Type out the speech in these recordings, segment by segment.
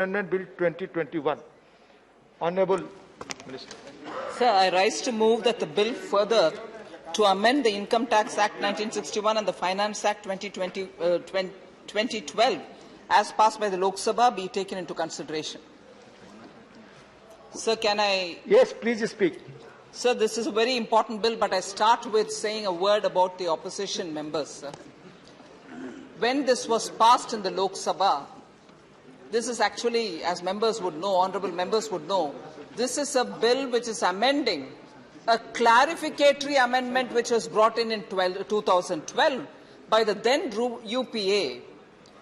Amendment Bill 2021. Honourable Minister. Sir, I rise to move that the bill further to amend the Income Tax Act 1961 and the Finance Act 2012 as passed by the Lok Sabha be taken into consideration. Sir, can I... Yes, please speak. Sir, this is a very important bill, but I start with saying a word about the opposition members, sir. When this was passed in the Lok Sabha, this is actually, as members would know, honourable members would know, this is a bill which is amending a clarificatory amendment which was brought in 2012 by the then UPA,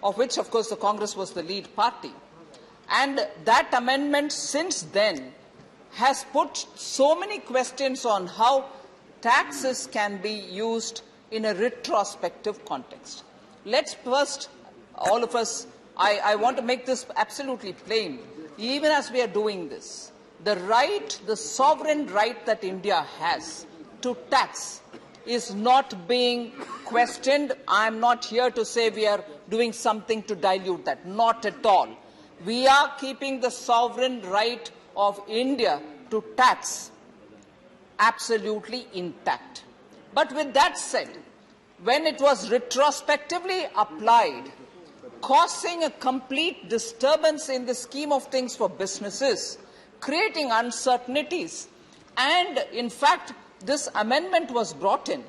of which, of course, the Congress was the lead party. And that amendment since then has put so many questions on how taxes can be used in a retrospective context. Let's first, all of us, I want to make this absolutely plain. Even as we are doing this, the sovereign right that India has to tax is not being questioned. I am not here to say we are doing something to dilute that. Not at all. We are keeping the sovereign right of India to tax absolutely intact. But with that said, when it was retrospectively applied, causing a complete disturbance in the scheme of things for businesses, creating uncertainties, and in fact, this amendment was brought in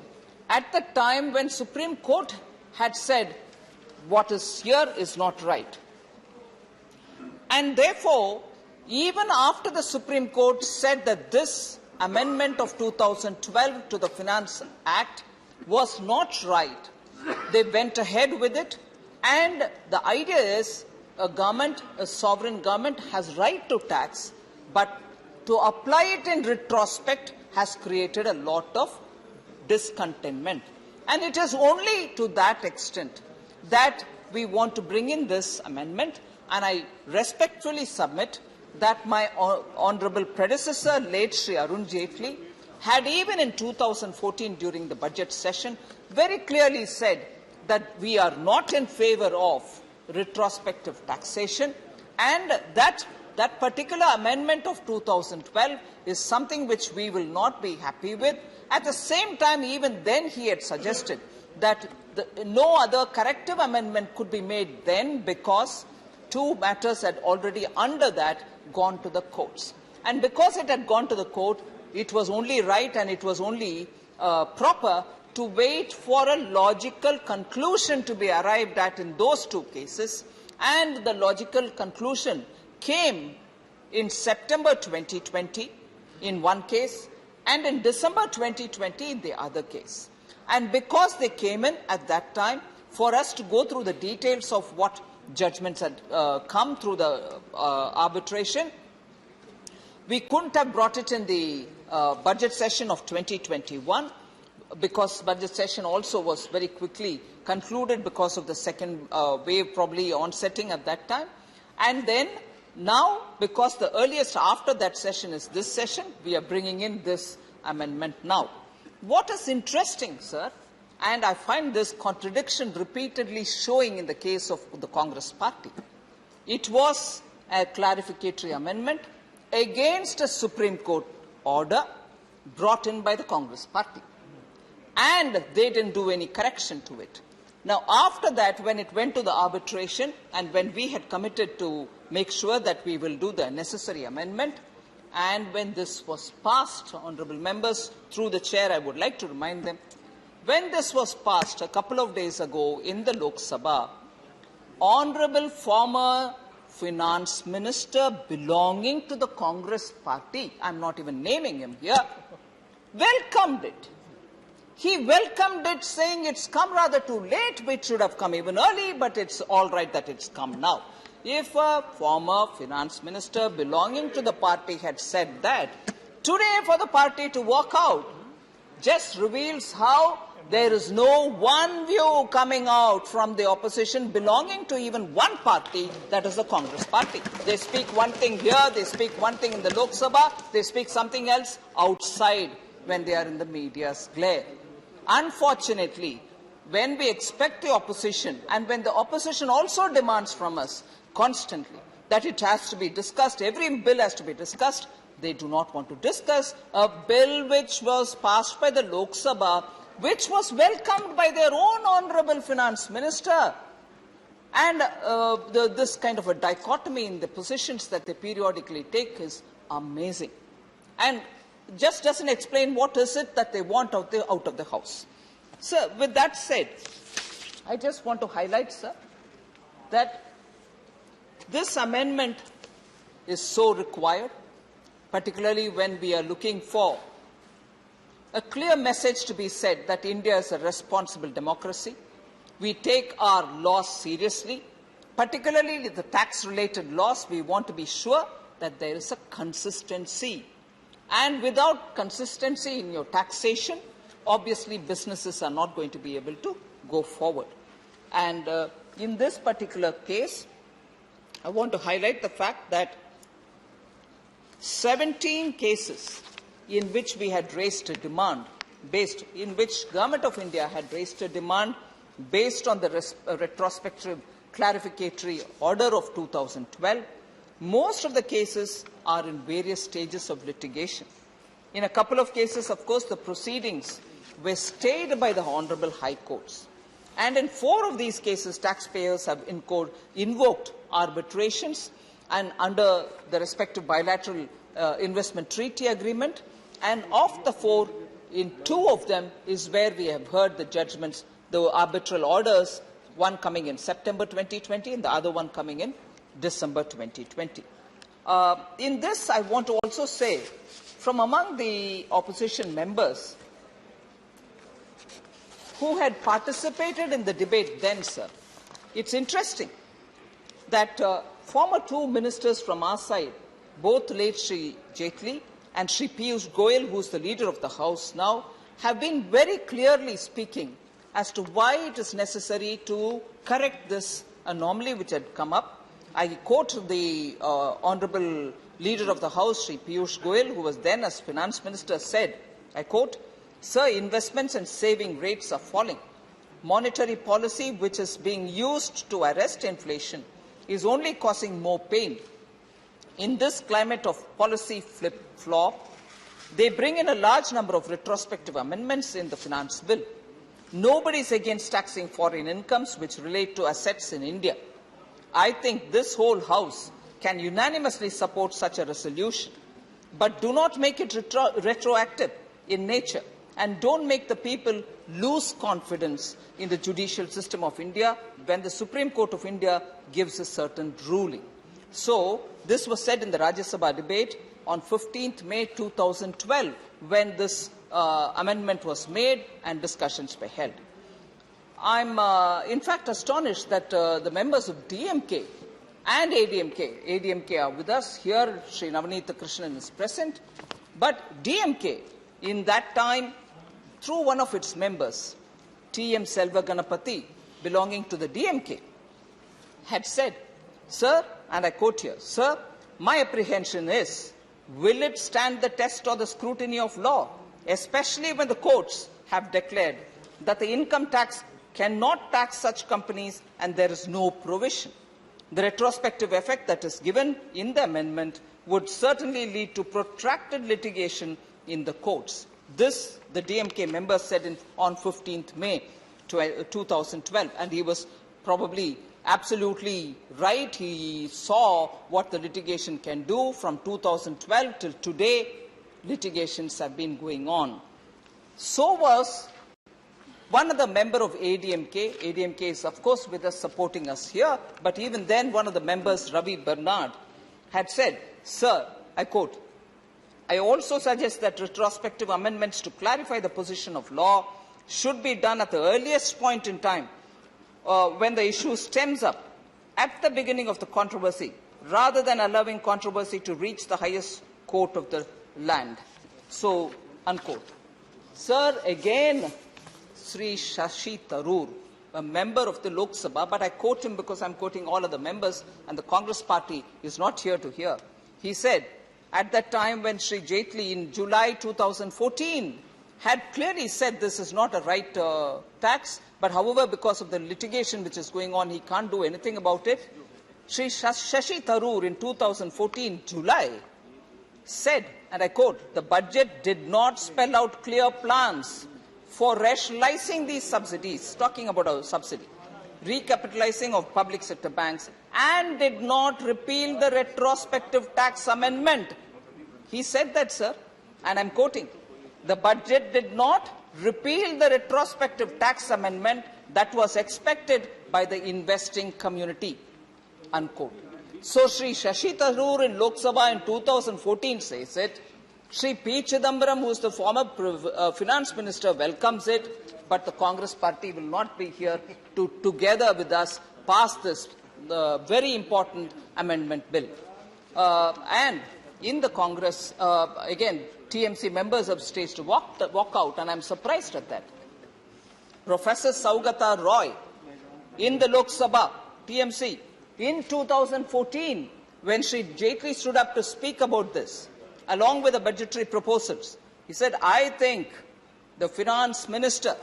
at the time when Supreme Court had said what is here is not right. And therefore, even after the Supreme Court said that this amendment of 2012 to the Finance Act was not right, they went ahead with it. And the idea is a sovereign government has right to tax, but to apply it in retrospect has created a lot of discontentment. And it is only to that extent that we want to bring in this amendment, and I respectfully submit that my honourable predecessor, late Sri Arun Jaitley, had even in 2014 during the budget session very clearly said that we are not in favour of retrospective taxation, and that particular amendment of 2012 is something which we will not be happy with. At the same time, even then he had suggested that no other corrective amendment could be made then because two matters had already under that gone to the courts. And because it had gone to the court, it was only right and it was only proper to wait for a logical conclusion to be arrived at in those two cases. And the logical conclusion came in September 2020 in one case and in December 2020 in the other case. And because they came in at that time, for us to go through the details of what judgments had come through the arbitration, we couldn't have brought it in the budget session of 2021, because budget session also was very quickly concluded because of the second wave probably onsetting at that time. And then now, because the earliest after that session is this session, we are bringing in this amendment now. What is interesting, sir, and I find this contradiction repeatedly showing in the case of the Congress party, it was a clarificatory amendment against a Supreme Court order brought in by the Congress party. And they didn't do any correction to it. Now, after that, when it went to the arbitration and when we had committed to make sure that we will do the necessary amendment, and when this was passed, honourable members, through the chair, I would like to remind them, when this was passed a couple of days ago in the Lok Sabha, honourable former finance minister belonging to the Congress party, I'm not even naming him here, welcomed it. He welcomed it, saying it's come rather too late, it should have come even early, but it's all right that it's come now. If a former finance minister belonging to the party had said that, today for the party to walk out just reveals how there is no one view coming out from the opposition belonging to even one party, that is the Congress party. They speak one thing here, they speak one thing in the Lok Sabha, they speak something else outside when they are in the media's glare. Unfortunately, when we expect the opposition and when the opposition also demands from us constantly that it has to be discussed, every bill has to be discussed. They do not want to discuss a bill which was passed by the Lok Sabha, which was welcomed by their own Honourable Finance Minister. And this kind of a dichotomy in the positions that they periodically take is amazing. And just doesn't explain what is it that they want out of the House. So, with that said, I just want to highlight, sir, that this amendment is so required, particularly when we are looking for a clear message to be said that India is a responsible democracy. We take our laws seriously, particularly the tax-related laws. We want to be sure that there is a consistency. And without consistency in your taxation, obviously businesses are not going to be able to go forward. And in this particular case, I want to highlight the fact that 17 cases in which we had raised a demand, in which Government of India had raised a demand based on the retrospective clarificatory order of 2012, most of the cases are in various stages of litigation. In a couple of cases, of course, the proceedings were stayed by the Honourable High Courts. And in 4 of these cases, taxpayers have invoked arbitrations and under the respective bilateral investment treaty agreement. And of the 4, in 2 of them is where we have heard the judgments, the arbitral orders, one coming in September 2020 and the other one coming in December 2020. In this, I want to also say, from among the opposition members who had participated in the debate then, sir, it's interesting that former 2 ministers from our side, both late Sri Jaitley and Sri Piyush Goyal, who is the leader of the House now, have been very clearly speaking as to why it is necessary to correct this anomaly which had come up. I quote the Honourable Leader of the House, Sri Piyush Goyal, who was then as Finance Minister, said, I quote, "Sir, investments and saving rates are falling. Monetary policy which is being used to arrest inflation is only causing more pain. In this climate of policy flip-flop, they bring in a large number of retrospective amendments in the finance bill. Nobody is against taxing foreign incomes which relate to assets in India. I think this whole House can unanimously support such a resolution, but do not make it retroactive in nature and don't make the people lose confidence in the judicial system of India when the Supreme Court of India gives a certain ruling." So, this was said in the Rajya Sabha debate on 15th May 2012 when this amendment was made and discussions were held. I'm in fact astonished that the members of DMK and ADMK are with us here. Sri Navanitha Krishnan is present. But DMK, in that time, through one of its members, T.M. Selva Ganapathy, belonging to the DMK, had said, "Sir," and I quote here, "Sir, my apprehension is, will it stand the test or the scrutiny of law, especially when the courts have declared that the income tax cannot tax such companies and there is no provision? The retrospective effect that is given in the amendment would certainly lead to protracted litigation in the courts." This, the DMK member said on 15th May 2012, and he was probably absolutely right. He saw what the litigation can do. From 2012 till today, litigations have been going on. So was one of the member of ADMK. ADMK is, of course, with us, supporting us here. But even then, one of the members, Ravi Bernard, had said, "Sir," I quote, "I also suggest that retrospective amendments to clarify the position of law should be done at the earliest point in time when the issue stems up at the beginning of the controversy, rather than allowing controversy to reach the highest court of the land." So, unquote. Sir, again, Sri Shashi Tharoor, a member of the Lok Sabha, but I quote him because I'm quoting all of the members and the Congress party is not here to hear. He said, at that time when Sri Jaitley in July 2014 had clearly said this is not a right tax, but however, because of the litigation which is going on, he can't do anything about it. Shri Shashi Tharoor in 2014 July said, and I quote, the budget did not spell out clear plans for rationalizing these subsidies, talking about a subsidy, recapitalizing of public sector banks, and did not repeal the retrospective tax amendment. He said that, sir, and I'm quoting, the budget did not repeal the retrospective tax amendment that was expected by the investing community, unquote. So Shri Shashi Tharoor in Lok Sabha in 2014 says it. Shri P. Chidambaram, who is the former finance minister, welcomes it, but the Congress party will not be here to, together with us, pass this very important amendment bill. And in the Congress, again, TMC members have staged to walk out, and I'm surprised at that. Professor Saugata Roy in the Lok Sabha, TMC, in 2014, when Shri Jaitley stood up to speak about this, along with the budgetary proposals, he said, I think the finance minister,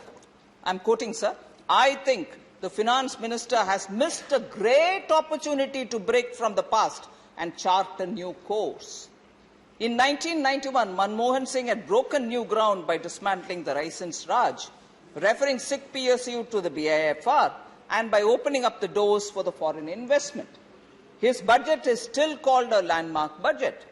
I'm quoting, sir, I think the finance minister has missed a great opportunity to break from the past and chart a new course. In 1991, Manmohan Singh had broken new ground by dismantling the Raisins Raj, referring Sikh PSU to the BIFR, and by opening up the doors for the foreign investment. His budget is still called a landmark budget.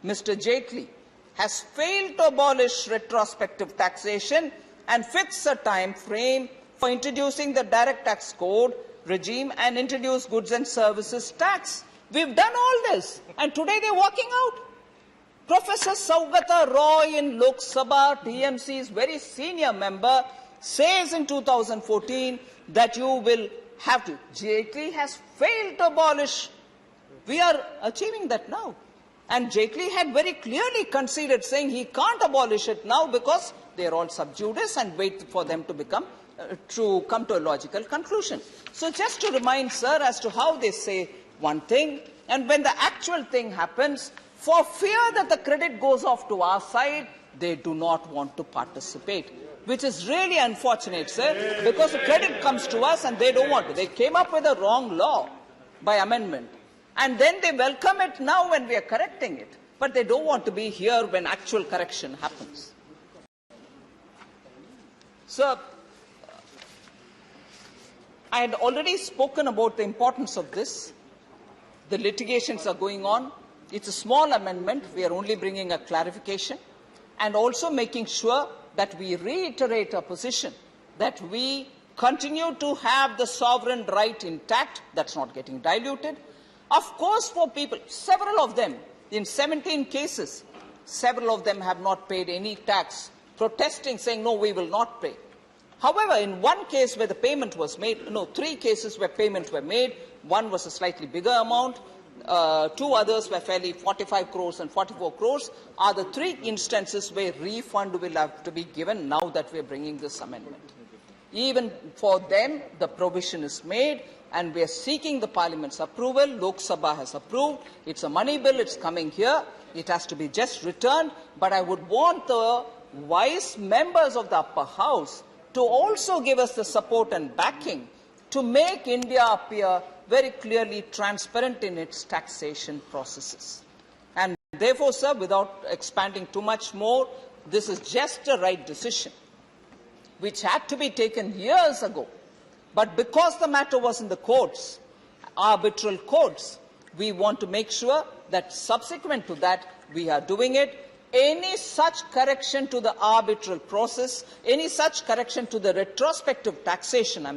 Mr. Jaitley has failed to abolish retrospective taxation and fix a time frame for introducing the direct tax code regime and introduce goods and services tax. We've done all this, and today they're walking out. Professor Saugata Roy in Lok Sabha, TMC's very senior member, says in 2014 that you will have to. Jaitley has failed to abolish. We are achieving that now. And Jaitley had very clearly conceded, saying he can't abolish it now because they are all sub judice and wait for them to become to come to a logical conclusion. So just to remind, sir, as to how they say one thing, and when the actual thing happens, for fear that the credit goes off to our side, they do not want to participate, which is really unfortunate, sir, because the credit comes to us and they don't want to. They came up with a wrong law by amendment, and then they welcome it now when we are correcting it, but they don't want to be here when actual correction happens. Sir, I had already spoken about the importance of this. The litigations are going on. It's a small amendment. We are only bringing a clarification and also making sure that we reiterate our position that we continue to have the sovereign right intact. That's not getting diluted. Of course, for people, several of them, in 17 cases, several of them have not paid any tax, protesting, saying, no, we will not pay. However, in one case where the payment was made, no, 3 cases where payments were made, one was a slightly bigger amount, 2 others were fairly 45 crores and 44 crores, are the 3 instances where refund will have to be given now that we are bringing this amendment. Even for them, the provision is made, and we are seeking the Parliament's approval. Lok Sabha has approved. It's a money bill. It's coming here. It has to be just returned. But I would want the wise members of the upper house to also give us the support and backing to make India appear very clearly transparent in its taxation processes. And therefore, sir, without expanding too much more, this is just a right decision, which had to be taken years ago. But because the matter was in the courts, arbitral courts, we want to make sure that subsequent to that, we are doing it. Any such correction to the arbitral process, any such correction to the retrospective taxation,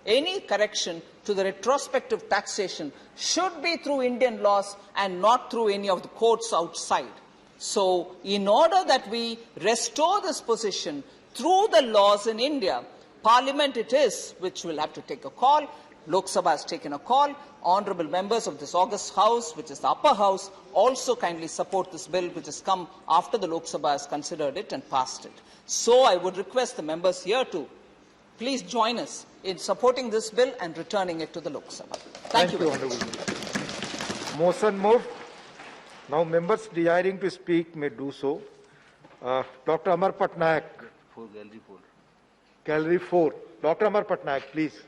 any correction to the retrospective taxation should be through Indian laws and not through any of the courts outside. So, in order that we restore this position through the laws in India, Parliament it is which will have to take a call. Lok Sabha has taken a call. Honourable members of this august house, which is the upper house, also kindly support this bill, which has come after the Lok Sabha has considered it and passed it. So I would request the members here to please join us in supporting this bill and returning it to the Lok Sabha. Thank you very much. Honourable. Motion moved. Now members desiring to speak may do so. Dr. Amar Patnaik. Gallery 4. Dr. Amar Patnaik, please.